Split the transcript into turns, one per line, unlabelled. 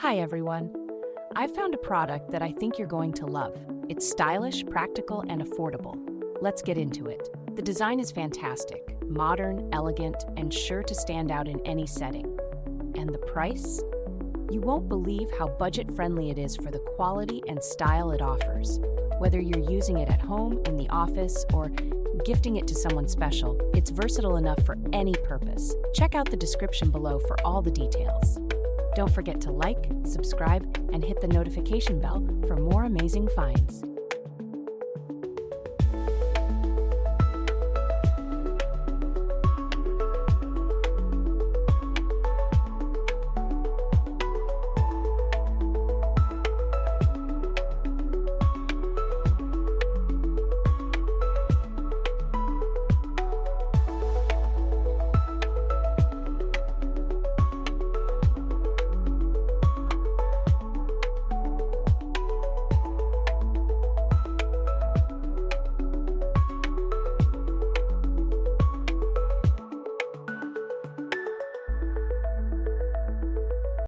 Hi everyone. I've found a product that I think you're going to love. It's stylish, practical, and affordable. Let's get into it. The design is fantastic, modern, elegant, and sure to stand out in any setting. And the price? You won't believe how budget-friendly it is for the quality and style it offers. Whether you're using it at home, in the office, or gifting it to someone special, it's versatile enough for any purpose. Check out the description below for all the details. Don't forget to like, subscribe, and hit the notification bell for more amazing finds.